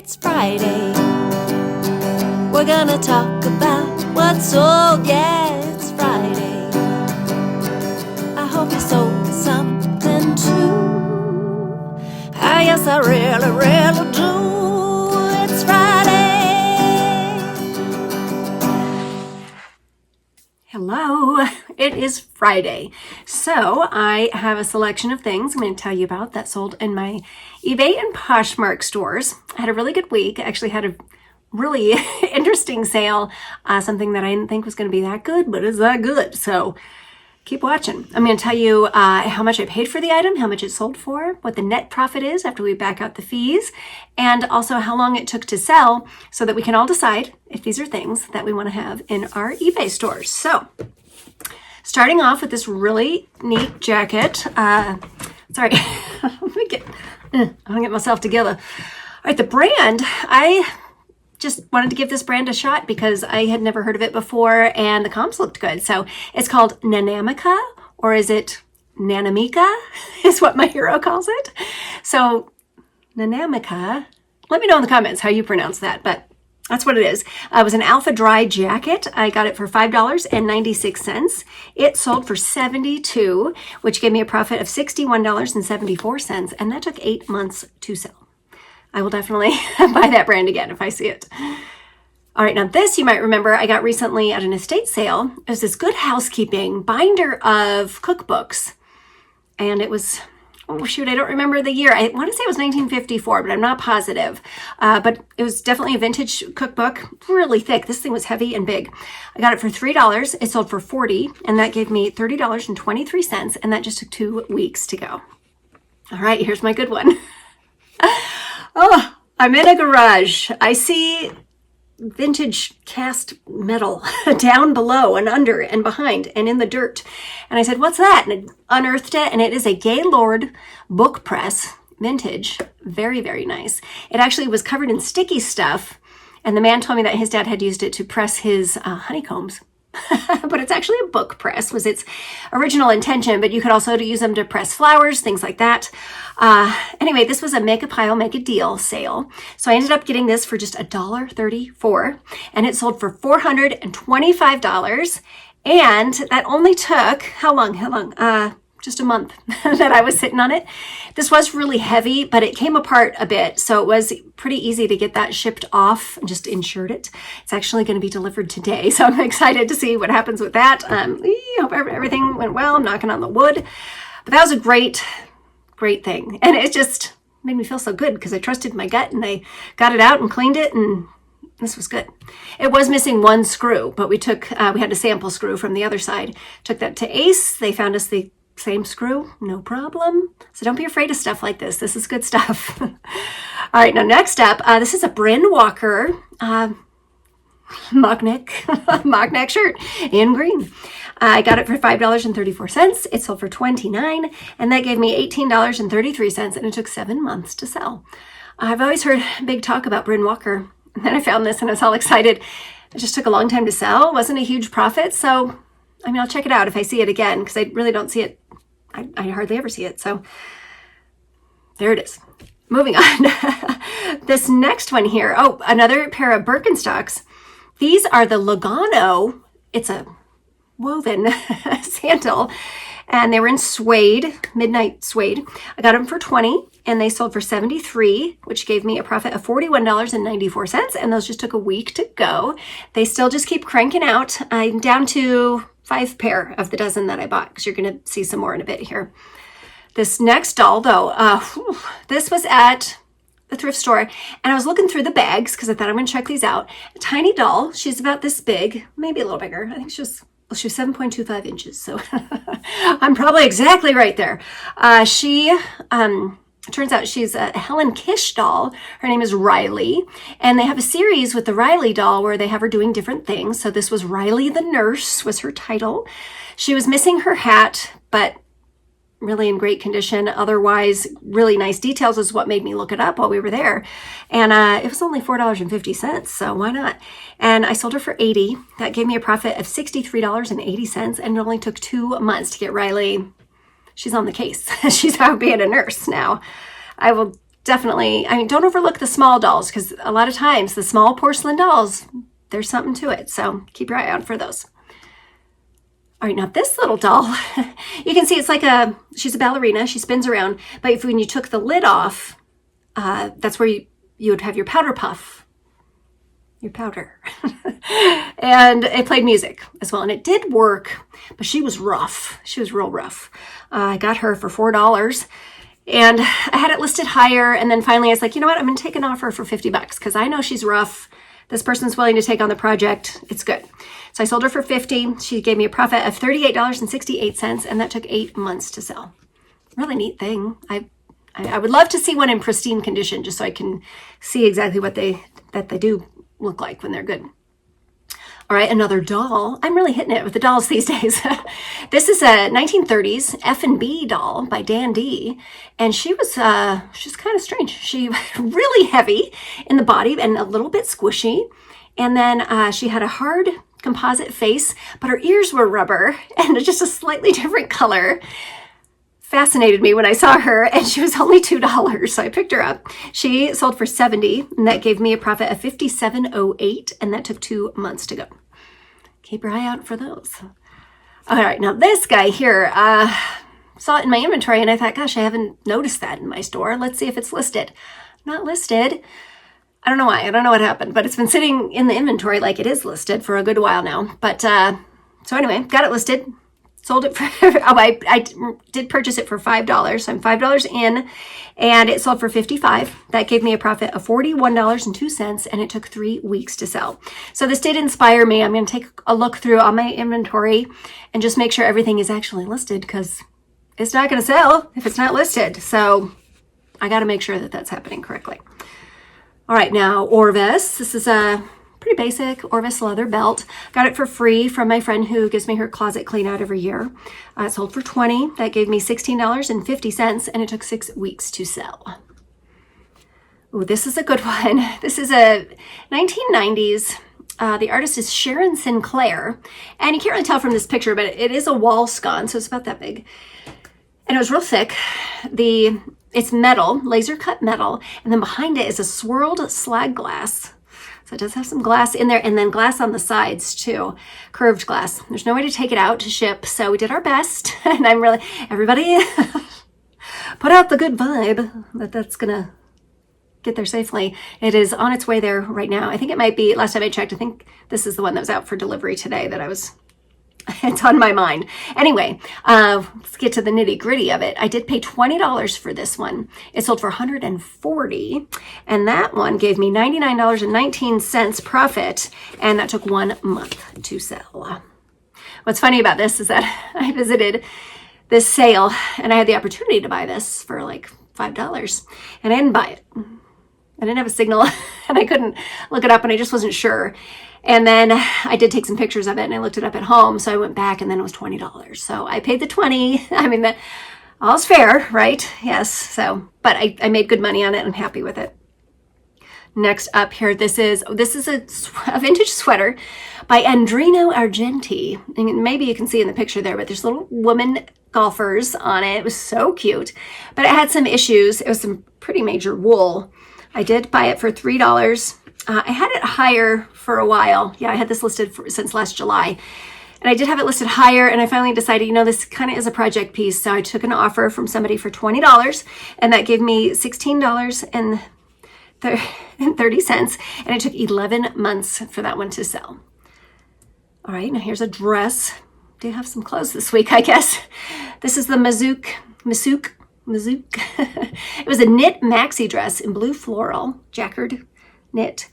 It's Friday. We're gonna talk about what's sold. Yeah, it's Friday. I hope you sold something too. Yes, I really, really do. It's Friday. Hello, it is Friday. So I have a selection of things I'm going to tell you about that sold in my eBay and Poshmark stores. I had a really good week. I actually had a really interesting sale, something that I didn't think was going to be that good, but is that good. So keep watching. I'm going to tell you how much I paid for the item, how much it sold for, what the net profit is after we back out the fees, and also how long it took to sell so that we can all decide if these are things that we want to have in our eBay stores. So starting off with this really neat jacket. Sorry, I'll get myself together. All right, the brand, I just wanted to give this brand a shot because I had never heard of it before and the comps looked good. So it's called Nanamica, or is it Nanamica is what my hero calls it. So Nanamica, let me know in the comments how you pronounce that, but that's what it is. It was an alpha dry jacket. I got it for $5.96. It sold for $72, which gave me a profit of $61.74, and that took 8 months to sell. I will definitely buy that brand again if I see it. All right, now this you might remember I got recently at an estate sale. It was this Good Housekeeping binder of cookbooks. And it was, oh shoot, I don't remember the year. I want to say it was 1954, but I'm not positive. But it was definitely a vintage cookbook, really thick. This thing was heavy and big. I got it for $3. It sold for $40, and that gave me $30.23, and that just took 2 weeks to go. All right, here's my good one. Oh, I'm in a garage. I see vintage cast metal down below and under and behind and in the dirt. And I said, what's that? And I unearthed it, and it is a Gaylord book press, vintage. Very, very nice. It actually was covered in sticky stuff, and the man told me that his dad had used it to press his honeycombs. But it's actually a book press, was its original intention, but you could also use them to press flowers, things like that. Anyway, this was a make a pile, make a deal sale. So I ended up getting this for just $1.34, and it sold for $425. And that only took, how long? Just a month that I was sitting on it. This was really heavy, but it came apart a bit. So it was pretty easy to get that shipped off and just insured it. It's actually going to be delivered today. So I'm excited to see what happens with that. Hope everything went well. I'm knocking on the wood. But that was a great thing. And it just made me feel so good because I trusted my gut and I got it out and cleaned it, and this was good. It was missing one screw, but we had a sample screw from the other side. Took that to Ace. They found us the same screw, no problem. So don't be afraid of stuff like this. This is good stuff. All right, now next up, this is a Bryn Walker mock neck shirt in green. I got it for $5.34. It sold for $29, and that gave me $18.33, and it took 7 months to sell. I've always heard big talk about Bryn Walker, and then I found this and I was all excited. It just took a long time to sell. It wasn't a huge profit, so I mean, I'll check it out if I see it again, because I really don't see it. I hardly ever see it. So there it is. Moving on. This next one here. Oh, another pair of Birkenstocks. These are the Lugano. It's a woven sandal, and they were in suede, midnight suede. I got them for $20, and they sold for $73, which gave me a profit of $41.94, and those just took a week to go. They still just keep cranking out. I'm down to 5 pair of the dozen that I bought, because you're going to see some more in a bit here. This next doll, though, this was at the thrift store, and I was looking through the bags because I thought I'm going to check these out. A tiny doll. She's about this big, maybe a little bigger. I think she was 7.25 inches, so I'm probably exactly right there. Turns out she's a Helen Kish doll. Her name is Riley, and they have a series with the Riley doll where they have her doing different things. So this was Riley the Nurse was her title. She was missing her hat, but really in great condition. Otherwise, really nice details is what made me look it up while we were there. And it was only $4.50, so why not? And I sold her for $80. That gave me a profit of $63.80, and it only took 2 months to get Riley. She's on the case. She's out being a nurse now. I will definitely, I mean, don't overlook the small dolls, because a lot of times the small porcelain dolls, there's something to it. So keep your eye out for those. All right, now this little doll, you can see it's like she's a ballerina. She spins around, but when you took the lid off, that's where you would have your powder puff, your powder. And it played music as well. And it did work, but she was rough. She was real rough. I got her for $4. And I had it listed higher. And then finally I was like, you know what? I'm going to take an offer for $50 because I know she's rough. This person's willing to take on the project. It's good. So I sold her for $50. She gave me a profit of $38.68, and that took 8 months to sell. Really neat thing. I would love to see one in pristine condition, just so I can see exactly what they do look like when they're good. All right, another doll. I'm really hitting it with the dolls these days. This is a 1930s F&B doll by Dan D. And she's kind of strange. She really heavy in the body and a little bit squishy. And then she had a hard composite face, but her ears were rubber and just a slightly different color. Fascinated me when I saw her, and she was only $2, so I picked her up. She sold for $70, and that gave me a profit of $57.08, and that took 2 months to go. Keep your eye out for those. All right, now this guy here, saw it in my inventory, and I thought, gosh, I haven't noticed that in my store. Let's see if it's listed. Not listed. I don't know why. I don't know what happened, but it's been sitting in the inventory like it is listed for a good while now. But so anyway, got it listed. Sold it for, I did purchase it for $5. So I'm $5 in, and it sold for $55. That gave me a profit of $41.02, and it took 3 weeks to sell. So this did inspire me. I'm going to take a look through all my inventory and just make sure everything is actually listed, because it's not going to sell if it's not listed. So I got to make sure that that's happening correctly. All right, now Orvis. This is a pretty basic Orvis leather belt. Got it for free from my friend who gives me her closet clean out every year. It sold for $20. That gave me $16.50, and it took 6 weeks to sell. Ooh, this is a good one. This is a 1990s. The artist is Sharon Sinclair, and you can't really tell from this picture, but it is a wall scone, so it's about that big. And it was real thick. It's metal, laser cut metal, and then behind it is a swirled slag glass. So it does have some glass in there, and then glass on the sides too, curved glass. There's no way to take it out to ship, so we did our best. And everybody put out the good vibe that's gonna get there safely. It is on its way there right now. I think it might be, last time I checked, I think this is the one that was out for delivery today it's on my mind. Anyway, let's get to the nitty gritty of it. I did pay $20 for this one. It sold for $140, and that one gave me $99.19 profit, and that took 1 month to sell. What's funny about this is that I visited this sale, and I had the opportunity to buy this for like $5, and I didn't buy it. I didn't have a signal, and I couldn't look it up, and I just wasn't sure. And then I did take some pictures of it, and I looked it up at home. So I went back, and then it was $20. So I paid the $20. I mean, all's fair, right? Yes. So, but I made good money on it. I'm happy with it. Next up here, this is a vintage sweater by Andrino Argenti. And maybe you can see in the picture there, but there's little women golfers on it. It was so cute, but it had some issues. It was some pretty major wool. I did buy it for $3. I had it higher for a while. Yeah, I had this listed since last July. And I did have it listed higher, and I finally decided, this kind of is a project piece. So I took an offer from somebody for $20, and that gave me $16.30, and it took 11 months for that one to sell. All right, now here's a dress. Do have some clothes this week, I guess. This is the Mazook. It was a knit maxi dress in blue floral, jacquard knit.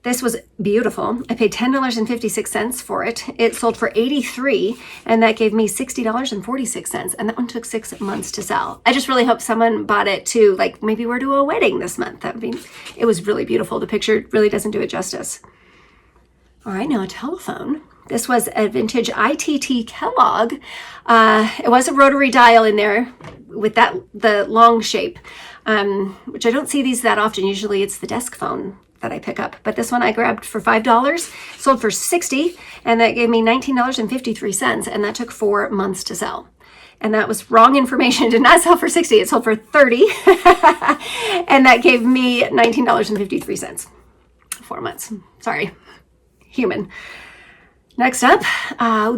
This was beautiful. I paid $10.56 for it. It sold for $83, and that gave me $60.46, and that one took 6 months to sell. I just really hope someone bought it too, like maybe we're to a wedding this month. It was really beautiful. The picture really doesn't do it justice. All right, now a telephone. This was a vintage ITT Kellogg. It was a rotary dial in there with the long shape, which I don't see these that often. Usually it's the desk phone that I pick up, but this one I grabbed for $5, sold for $60, and that gave me $19.53, and that took 4 months to sell. and that was wrong information. It did not sell for 60. It sold for 30. And that gave me $19.53. 4 months. Sorry. Human. Next up,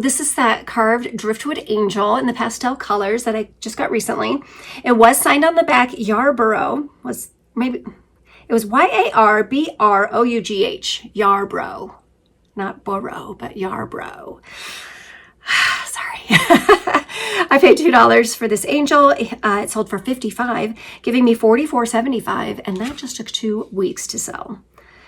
this is that carved driftwood angel in the pastel colors that I just got recently. It was signed on the back. Yarborough was maybe, it was Yarbrough. Yarbrough. Not Borough, but Yarbrough. Sorry. I paid $2 for this angel. It sold for $55, giving me $44.75, and that just took 2 weeks to sell.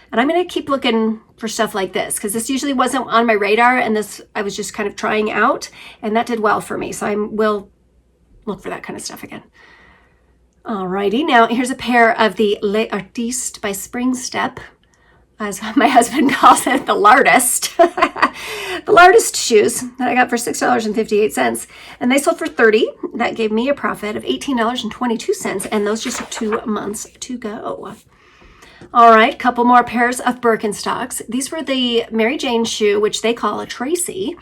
And I'm going to keep looking for stuff like this because this usually wasn't on my radar, and this I was just kind of trying out, and that did well for me. So I will look for that kind of stuff again. Alrighty, now here's a pair of the Les Artistes by Spring Step, as my husband calls it, the lardest. The lardest shoes that I got for $6.58, and they sold for $30. That gave me a profit of $18.22, and those just took 2 months to go. All right, couple more pairs of Birkenstocks. These were the Mary Jane shoe, which they call a Tracy.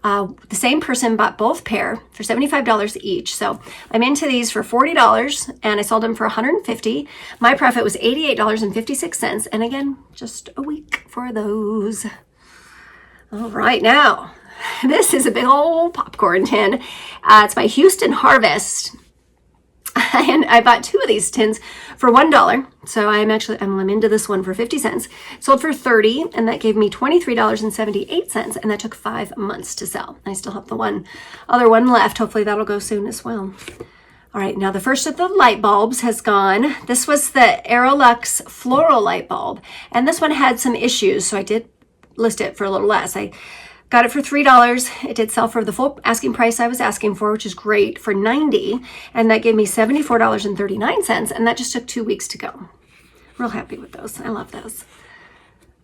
The same person bought both pair for $75 each. So I'm into these for $40, and I sold them for $150. My profit was $88.56, and again, just a week for those. All right, now, this is a big old popcorn tin. It's by Houston Harvest. And I bought 2 of these tins for $1. So I'm into this one for 50 cents. Sold for $30, and that gave me $23.78, and that took 5 months to sell. I still have the other one left. Hopefully that'll go soon as well. All right, now the first of the light bulbs has gone. This was the Aerolux floral light bulb, and this one had some issues, so I did list it for a little less. I got it for $3. It did sell for the full asking price I was asking for, which is great, for $90, and that gave me $74.39, and that just took 2 weeks to go. Real happy with those. I love those.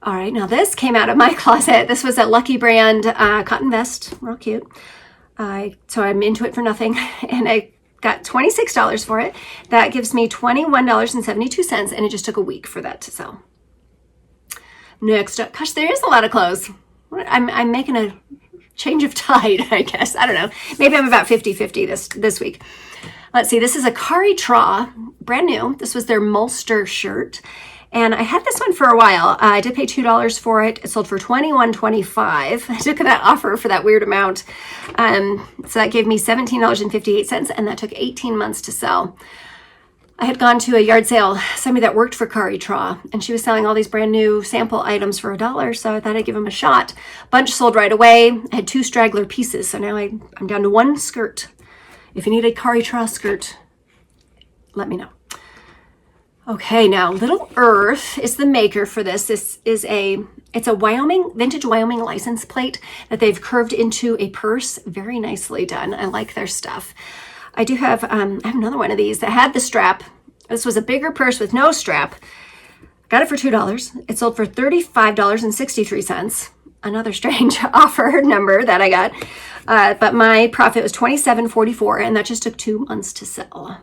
All right, now this came out of my closet. This was a Lucky Brand cotton vest. Real cute. So I'm into it for nothing, and I got $26 for it. That gives me $21.72, and it just took a week for that to sell. Next up, gosh, there is a lot of clothes. I'm making a change of tide, I guess. I don't know. Maybe I'm about 50-50 this week. Let's see. This is a Kari Tra, brand new. This was their Mulster shirt. And I had this one for a while. I did pay $2 for it. It sold for $21.25. I took that offer for that weird amount. So that gave me $17.58, and that took 18 months to sell. I had gone to a yard sale, somebody that worked for Kari Tra, and she was selling all these brand new sample items for $1, so I thought I'd give them a shot. Bunch sold right away. I had 2 straggler pieces, so now I'm down to 1 skirt. If you need a Kari Tra skirt, let me know. Okay, now Little Earth is the maker for this. This is it's a vintage Wyoming license plate that they've curved into a purse. Very nicely done. I like their stuff. I do have, I have another one of these that had the strap. This was a bigger purse with no strap. Got it for $2. It sold for $35.63. Another strange offer number that I got. But my profit was $27.44, and that just took 2 months to sell.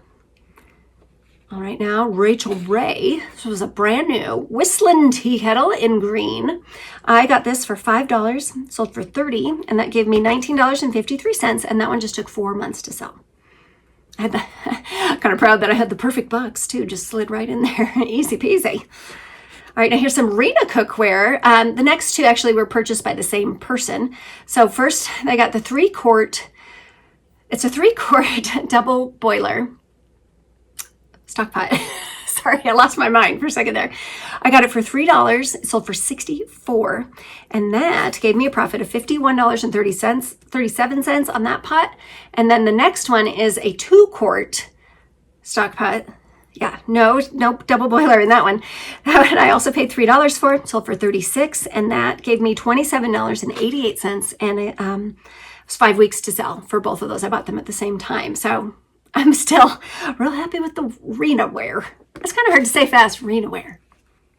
All right, now Rachel Ray. This was a brand new Whistling tea kettle in green. I got this for $5, sold for $30, and that gave me $19.53, and that one just took 4 months to sell. I had kind of proud that I had the perfect box too, just slid right in there, easy peasy. All right, now here's some Rena cookware. The next 2 actually were purchased by the same person. So first, I got the 3-quart. It's a 3-quart double boiler stock pot. Sorry, I lost my mind for a second there. I got it for $3. It sold for $64, and that gave me a profit of $51.37 on that pot. And then the next one is a 2-quart stock pot. Yeah, no double boiler in that one. And I also paid $3 for it. Sold for $36, and that gave me $27.88. And it was 5 weeks to sell for both of those. I bought them at the same time, so I'm still real happy with the Rena ware. It's kind of hard to say fast. Rena ware.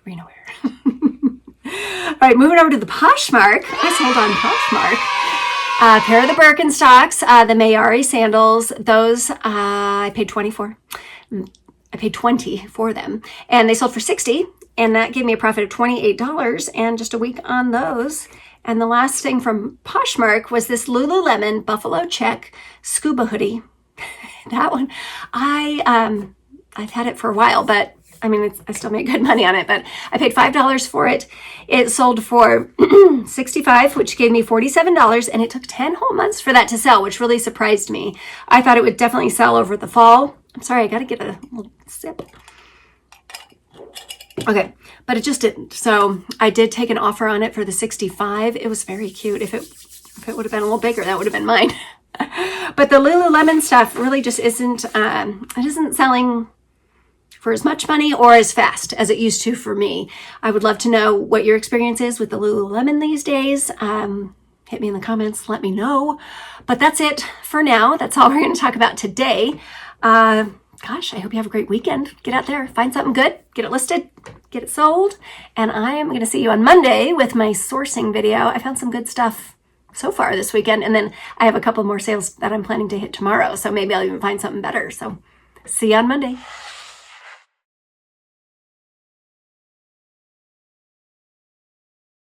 All right, moving over to the Poshmark. I sold on Poshmark. A pair of the Birkenstocks, the Mayari sandals. Those I paid $20 for. I paid $20 for them, and they sold for $60, and that gave me a profit of $28, and just a week on those. And the last thing from Poshmark was this Lululemon Buffalo Check scuba hoodie. That one, I've had it for a while, but I mean, I still make good money on it, but I paid $5 for it. It sold for $65, which gave me $47, and it took 10 whole months for that to sell, which really surprised me. I thought it would definitely sell over the fall. I'm sorry, I got to get a little sip. Okay, but it just didn't. So I did take an offer on it for the 65. It was very cute. If it would have been a little bigger, that would have been mine. But the Lululemon stuff really just isn't, it isn't selling for as much money or as fast as it used to for me. I would love to know what your experience is with the Lululemon these days. Hit me in the comments, let me know. But that's it for now. That's all we're going to talk about today. Gosh, I hope you have a great weekend. Get out there, find something good, get it listed, get it sold. And I am going to see you on Monday with my sourcing video. I found some good stuff so far this weekend. And then I have a couple more sales that I'm planning to hit tomorrow. So maybe I'll even find something better. So see you on Monday.